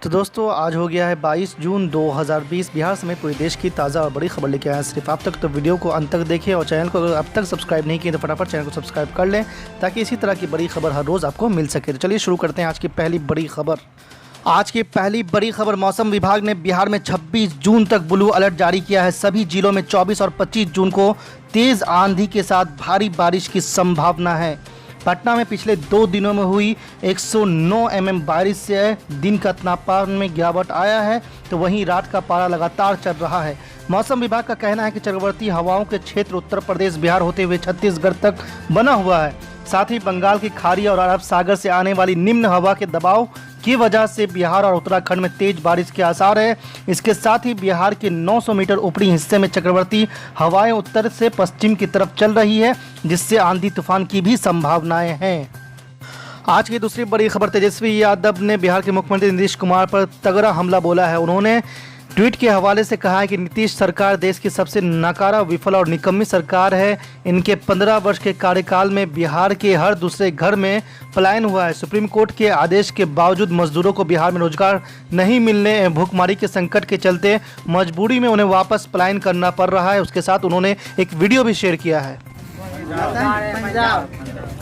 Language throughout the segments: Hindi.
तो दोस्तों आज हो गया है 22 जून 2020। बिहार समेत पूरे देश की ताज़ा और बड़ी खबर लेके आए हैं सिर्फ आप तक। तो वीडियो को अंत तक देखें और चैनल को अगर अब तक सब्सक्राइब नहीं किए तो फटाफट चैनल को सब्सक्राइब कर लें ताकि इसी तरह की बड़ी खबर हर रोज़ आपको मिल सके। तो चलिए शुरू करते हैं आज की पहली बड़ी खबर। आज की पहली बड़ी खबर, मौसम विभाग ने बिहार में 26 जून तक ब्लू अलर्ट जारी किया है। सभी जिलों में 24 और 25 जून को तेज़ आंधी के साथ भारी बारिश की संभावना है। पटना में पिछले 2 दिनों में हुई 109 mm बारिश से दिन का तापमान में गिरावट आया है, तो वहीं रात का पारा लगातार चढ़ रहा है। मौसम विभाग का कहना है कि चक्रवाती हवाओं के क्षेत्र उत्तर प्रदेश, बिहार होते हुए छत्तीसगढ़ तक बना हुआ है। साथ ही बंगाल की खाड़ी और अरब सागर से आने वाली निम्न हवा के दबाव की वजह से बिहार और उत्तराखंड में तेज बारिश के आसार है। इसके साथ ही बिहार के 900 मीटर ऊपरी हिस्से में चक्रवाती हवाएं उत्तर से पश्चिम की तरफ चल रही है, जिससे आंधी तूफान की भी संभावनाएं हैं। आज की दूसरी बड़ी खबर, तेजस्वी यादव ने बिहार के मुख्यमंत्री नीतीश कुमार पर तगड़ा हमला बोला है। उन्होंने ट्वीट के हवाले से कहा है कि नीतीश सरकार देश की सबसे नाकारा, विफल और निकम्मी सरकार है। इनके 15 वर्ष के कार्यकाल में बिहार के हर दूसरे घर में पलायन हुआ है। सुप्रीम कोर्ट के आदेश के बावजूद मजदूरों को बिहार में रोजगार नहीं मिलने, भूखमरी के संकट के चलते मजबूरी में उन्हें वापस पलायन करना पड़ रहा है। उसके साथ उन्होंने एक वीडियो भी शेयर किया है। पंजाब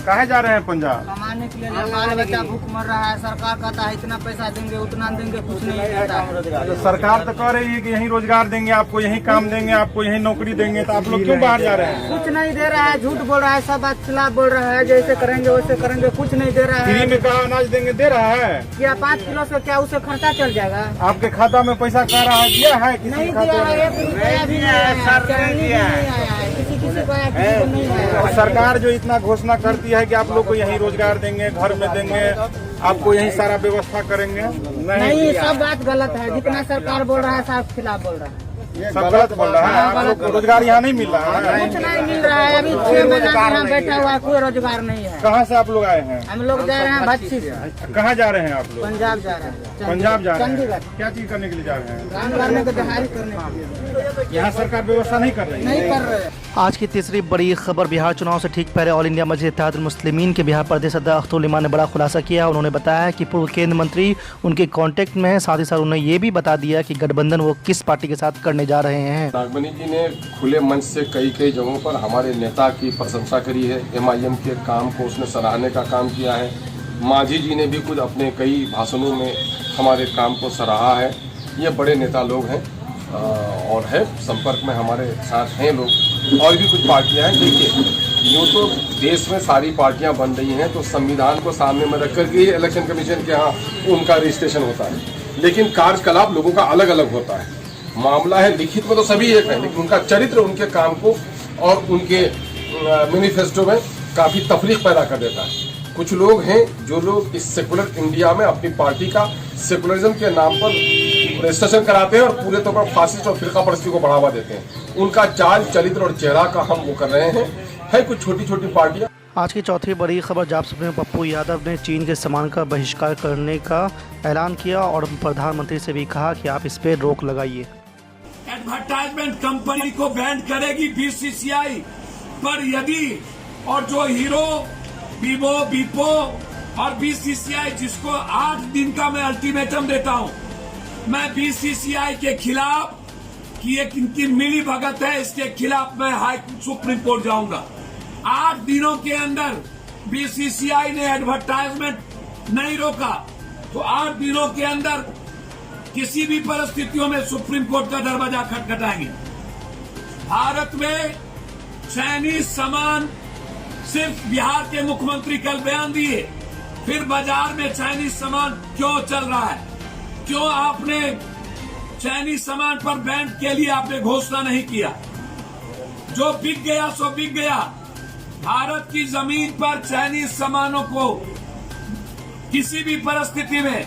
कहे जा रहे हैं पंजाब? कमाने के लिए बाल बच्चा भूख मर रहा है। सरकार कहता है इतना पैसा देंगे उतना देंगे, कुछ नहीं देता है। तो सरकार तो कह रही है कि यहीं रोजगार देंगे आपको, यहीं काम देंगे आपको, यहीं नौकरी देंगे, तो आप लोग क्यों बाहर जा रहे हैं? कुछ नहीं दे रहा है, झूठ बोल रहा है, सब बात खिलाफ बोल रहा है। जैसे करेंगे वैसे करेंगे, कुछ नहीं दे रहा है। फ्री में कहा अनाज देंगे, दे रहा है क्या? 5 किलो से क्या उसे खर्चा चल जाएगा? आपके खाता में पैसा कह रहा है दिया है? किसी नहीं के दिया खाते है, में? 1 रुपया भी नहीं आया है। किसी को आया, किसी को नहीं आया। और सरकार जो इतना घोषणा करती है कि आप लोग को यहीं रोजगार देंगे, घर में देंगे, आपको यहीं सारा व्यवस्था करेंगे, नहीं, सब बात गलत है। जितना सरकार बोल रहा है सब खिलाफ बोल रहा है। सब गलत बोल रहा है। आप लोग को रोजगार यहाँ नहीं मिल रहा है? कुछ नहीं मिल रहा है। अभी 6 महीना से यहाँ बैठा हुआ है, कोई रोजगार नहीं है। कहाँ से आप लोग आए हैं? हम लोग जा रहे हैं भट्टी से। कहाँ जा रहे हैं आप लोग? पंजाब जा रहे हैं। पंजाब जा रहे हैं। चंडीगढ़ क्या चीज करने के लिए जा रहे हैं? काम करने को, दिहाड़ी करने के लिए। यहाँ सरकार व्यवस्था नहीं कर रही है? नहीं कर रहे। आज की तीसरी बड़ी खबर, बिहार चुनाव से ठीक पहले ऑल इंडिया मजलिस इत्तेहादुल मुस्लिमीन के बिहार प्रदेश अध्यक्ष अख्तर उल ईमान ने बड़ा खुलासा किया। उन्होंने बताया कि पूर्व केंद्रीय मंत्री उनके कांटेक्ट में है। साथ ही साथ उन्होंने ये भी बता दिया कि गठबंधन वो किस पार्टी के साथ करने जा रहे हैं। नागमणि जी ने खुले मंच से कई जगहों पर हमारे नेता की प्रशंसा करी है। MIM के काम को उसने सराहने का काम किया है। मांझी जी ने भी खुद अपने कई भाषणों में हमारे काम को सराहा है। ये बड़े नेता लोग हैं और है संपर्क में हमारे साथ हैं लोग। और भी कुछ पार्टियां हैं। देखिए, यूँ तो देश में सारी पार्टियां बन रही हैं, तो संविधान को सामने में रख कर के इलेक्शन कमीशन के यहाँ उनका रजिस्ट्रेशन होता है, लेकिन कार्यकलाप लोगों का अलग अलग होता है। मामला है लिखित में तो सभी एक है, लेकिन उनका चरित्र उनके काम को और उनके मैनिफेस्टो में काफ़ी तफरीक पैदा कर देता है। कुछ लोग हैं जो लोग इस सेकुलर इंडिया में अपनी पार्टी का सेकुलरिज्म के नाम पर रजिस्ट्रेशन कराते हैं और पूरे तौर पर फासिस्ट और फिरका परस्ती को बढ़ावा देते हैं। उनका चाल, चरित्र और चेहरा का हम वो कर रहे हैं। है कुछ छोटी छोटी पार्टियां। आज की चौथी बड़ी खबर, जाप सुप्रीमो पप्पू यादव ने चीन के सामान का बहिष्कार करने का ऐलान किया और प्रधानमंत्री से भी कहा कि आप इस पर रोक लगाइए। एडवर्टाइजमेंट कंपनी को बैन करेगी BCCI पर यदि, और जो हीरो, वीवो, बीपो और BCCI जिसको 8 दिन का मैं अल्टीमेटम देता हूं, मैं BCCI के खिलाफ कि एक इनकी मिली भगत है, इसके खिलाफ मैं सुप्रीम कोर्ट जाऊंगा। 8 दिनों के अंदर BCCI ने एडवर्टाइजमेंट नहीं रोका तो 8 दिनों के अंदर किसी भी परिस्थितियों में सुप्रीम कोर्ट का दरवाजा खटखटाएंगे। भारत में चाइनीज सामान, सिर्फ बिहार के मुख्यमंत्री कल बयान दिए, फिर बाजार में चाइनीज सामान क्यों चल रहा है? क्यों आपने चाइनीज सामान पर बैन के लिए आपने घोषणा नहीं किया? जो बिक गया सो बिक गया। भारत की जमीन पर चाइनीज सामानों को किसी भी परिस्थिति में,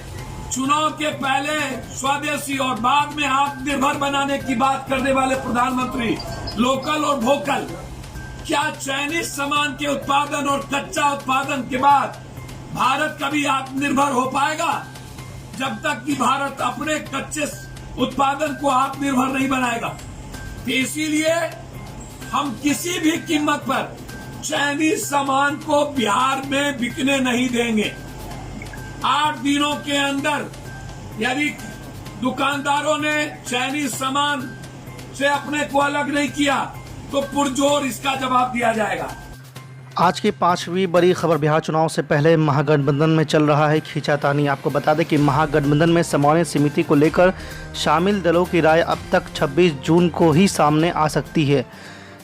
चुनाव के पहले स्वदेशी और बाद में आत्मनिर्भर बनाने की बात करने वाले प्रधानमंत्री, लोकल और वोकल, क्या चाइनीज सामान के उत्पादन और कच्चा उत्पादन के बाद भारत कभी आत्मनिर्भर हो पाएगा? जब तक कि भारत अपने कच्चे उत्पादन को आत्मनिर्भर नहीं बनाएगा। तो इसीलिए हम किसी भी कीमत पर चाइनीज सामान को बिहार में बिकने नहीं देंगे। 8 दिनों के अंदर यदि दुकानदारों ने चाइनीज सामान से अपने को अलग नहीं किया तो पुरजोर इसका जवाब दिया जाएगा। आज की 5वीं बड़ी खबर। बिहार चुनाव से पहले महागठबंधन में चल रहा है खींचातानी। आपको बता दें कि महागठबंधन में समन्वय समिति को लेकर शामिल दलों की राय अब तक 26 जून को ही सामने आ सकती है।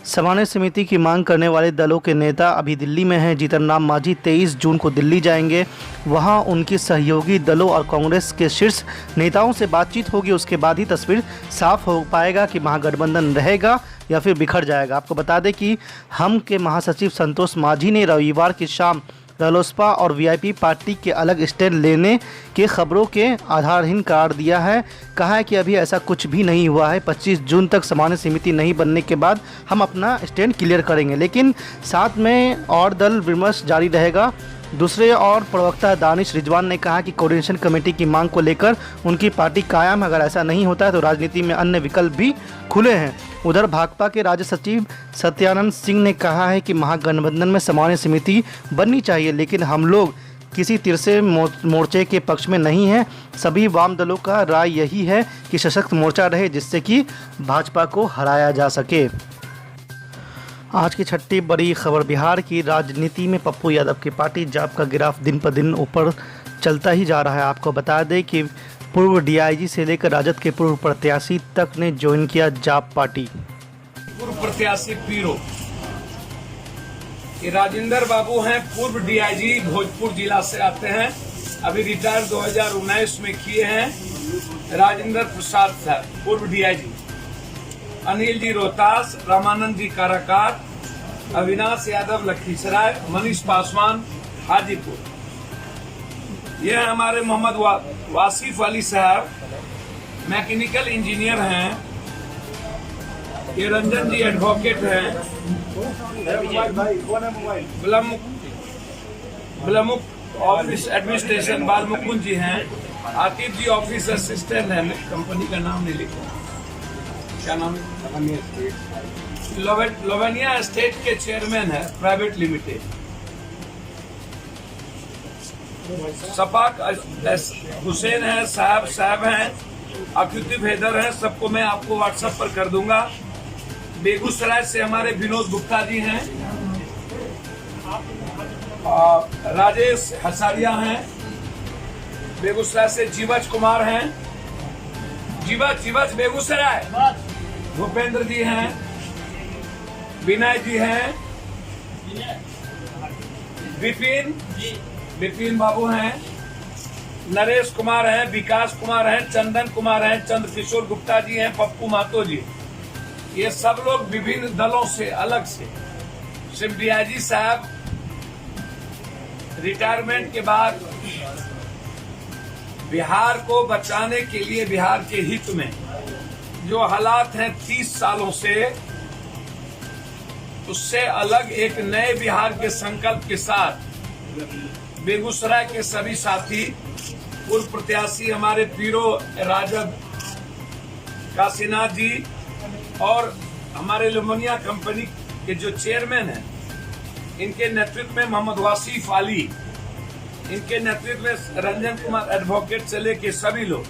समन्वय समिति की मांग करने वाले दलों के नेता अभी दिल्ली में हैं। जीतन राम मांझी 23 जून को दिल्ली जाएंगे। वहां उनकी सहयोगी दलों और कांग्रेस के शीर्ष नेताओं से बातचीत होगी। उसके बाद ही तस्वीर साफ हो पाएगा कि महागठबंधन रहेगा या फिर बिखर जाएगा। आपको बता दें कि हम के महासचिव संतोष मांझी ने रविवार की शाम रालोसपा और वीआईपी पार्टी के अलग स्टैंड लेने के खबरों के आधारहीन करार दिया है। कहा है कि अभी ऐसा कुछ भी नहीं हुआ है। 25 जून तक सामान्य समिति नहीं बनने के बाद हम अपना स्टैंड क्लियर करेंगे, लेकिन साथ में और दल विमर्श जारी रहेगा। दूसरे और प्रवक्ता दानिश रिजवान ने कहा कि कोऑर्डिनेशन कमेटी की मांग को लेकर उनकी पार्टी कायम है। अगर ऐसा नहीं होता है तो राजनीति में अन्य विकल्प भी खुले हैं। उधर भाकपा के राज्य सचिव सत्यानंद सिंह ने कहा है कि महागठबंधन में सामान्य समिति बननी चाहिए, लेकिन हम लोग किसी तिरछे मोर्चे के पक्ष में नहीं हैं। सभी वाम दलों का राय यही है कि सशक्त मोर्चा रहे जिससे कि भाजपा को हराया जा सके। आज की 6ठी बड़ी खबर। बिहार की राजनीति में पप्पू यादव की पार्टी जाप का ग्राफ दिन पर दिन ऊपर चलता ही जा रहा है। आपको बता दें कि पूर्व डीआईजी से लेकर राजद के पूर्व प्रत्याशी तक ने ज्वाइन किया जाप पार्टी। पूर्व प्रत्याशी पीरो ये राजेंद्र बाबू हैं, पूर्व डीआईजी भोजपुर जिला से आते हैं, अभी रिटायर 2019 में किए हैं। राजेंद्र प्रसाद सर पूर्व डीआईजी, अनिल जी रोहतास, रामानंद जी काराकाट, अविनाश यादव लखीसराय, मनीष पासवान हाजीपुर। ये है हमारे मोहम्मद वासिफ अली साहब, मैकेनिकल इंजीनियर हैं। ये रंजन जी एडवोकेट हैं। ब्लमुक ऑफिस एडमिनिस्ट्रेशन बालमुकुंद जी हैं। आतिफ जी ऑफिस असिस्टेंट हैं। कंपनी का नाम नहीं लिखा, क्या नाम है? लोवेनिया स्टेट के चेयरमैन है प्राइवेट लिमिटेड। सपाक हुसैन है साहब हैं। अक्यूटिव हैदर है। सबको मैं आपको व्हाट्सएप पर कर दूंगा। बेगूसराय से हमारे विनोद गुप्ता जी हैं। राजेश हसारिया हैं। बेगूसराय से जीवज कुमार हैं। जीवज बेगूसराय। भूपेंद्र जी हैं। विनय जी हैं। विपिन बाबू हैं। नरेश कुमार हैं। विकास कुमार हैं। चंदन कुमार हैं। चंद्रकिशोर गुप्ता जी हैं। पप्पू महतो जी। ये सब लोग विभिन्न दलों से अलग से। सिर्फ डीआईजी साहब रिटायरमेंट के बाद बिहार को बचाने के लिए, बिहार के हित में जो हालात हैं 30 सालों से, उससे अलग एक नए बिहार के संकल्प के साथ बेगूसराय के सभी साथी, पूर्व प्रत्याशी हमारे पीरो राजद काशीनाथ जी और हमारे लोवेनिया कंपनी के जो चेयरमैन हैं, इनके नेतृत्व में मोहम्मद वासिफ अली, इनके नेतृत्व में रंजन कुमार एडवोकेट से लेके सभी लोग,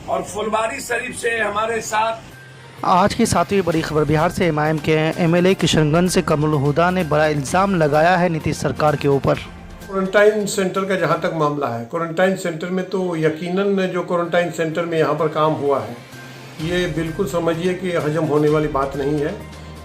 और फुलवारी शरीफ से हमारे साथ। आज की 7वीं बड़ी खबर। बिहार से एमआईएम के एमएलए किशनगंज से कमल हुदा ने बड़ा इल्जाम लगाया है नीतीश सरकार के ऊपर। क्वारंटाइन सेंटर का जहां तक मामला है, क्वारंटाइन सेंटर में तो यकीनन जो क्वारंटाइन सेंटर में यहां पर काम हुआ है, ये बिल्कुल समझिए कि हजम होने वाली बात नहीं है।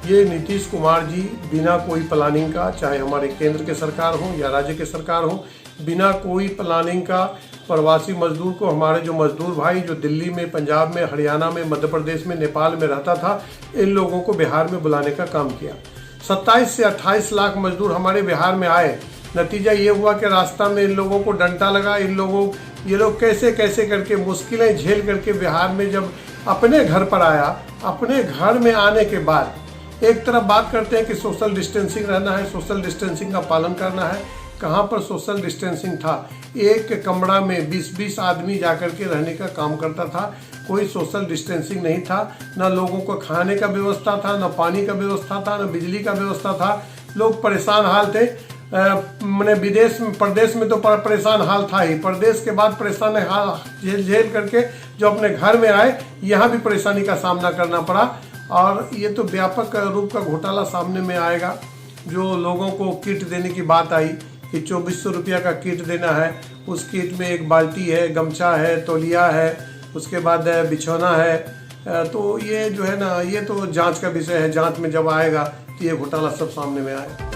ये नीतीश कुमार जी बिना कोई प्लानिंग का, चाहे हमारे केंद्र के सरकार हो या राज्य के सरकार हो, बिना कोई प्लानिंग का प्रवासी मजदूर को, हमारे जो मजदूर भाई जो दिल्ली में, पंजाब में, हरियाणा में, मध्य प्रदेश में, नेपाल में रहता था, इन लोगों को बिहार में बुलाने का काम किया। 27 से 28 लाख मजदूर हमारे बिहार में आए। नतीजा ये हुआ कि रास्ता में इन लोगों को डंटा लगा। ये लोग कैसे कैसे करके मुश्किलें झेल करके बिहार में जब अपने घर पर आया, अपने घर में आने के बाद एक तरफ बात करते हैं कि सोशल डिस्टेंसिंग रहना है, सोशल डिस्टेंसिंग का पालन करना है। कहाँ पर सोशल डिस्टेंसिंग था? एक कमरा में 20-20 आदमी जाकर के रहने का काम करता था। कोई सोशल डिस्टेंसिंग नहीं था। ना लोगों को खाने का व्यवस्था था, ना पानी का व्यवस्था था, ना बिजली का व्यवस्था था। लोग परेशान हाल थे। मैंने विदेश में प्रदेश में तो परेशान हाल था ही, प्रदेश के बाद परेशान हाल झेल करके जो अपने घर में आए यहाँ भी परेशानी का सामना करना पड़ा। और ये तो व्यापक रूप का घोटाला सामने में आएगा। जो लोगों को किट देने की बात आई कि 2400 रुपया का किट देना है, उस किट में एक बाल्टी है, गमछा है, तौलिया है, उसके बाद बिछौना है। तो ये जो है ना, ये तो जांच का विषय है, जांच में जब आएगा तो ये घोटाला सब सामने में आएगा।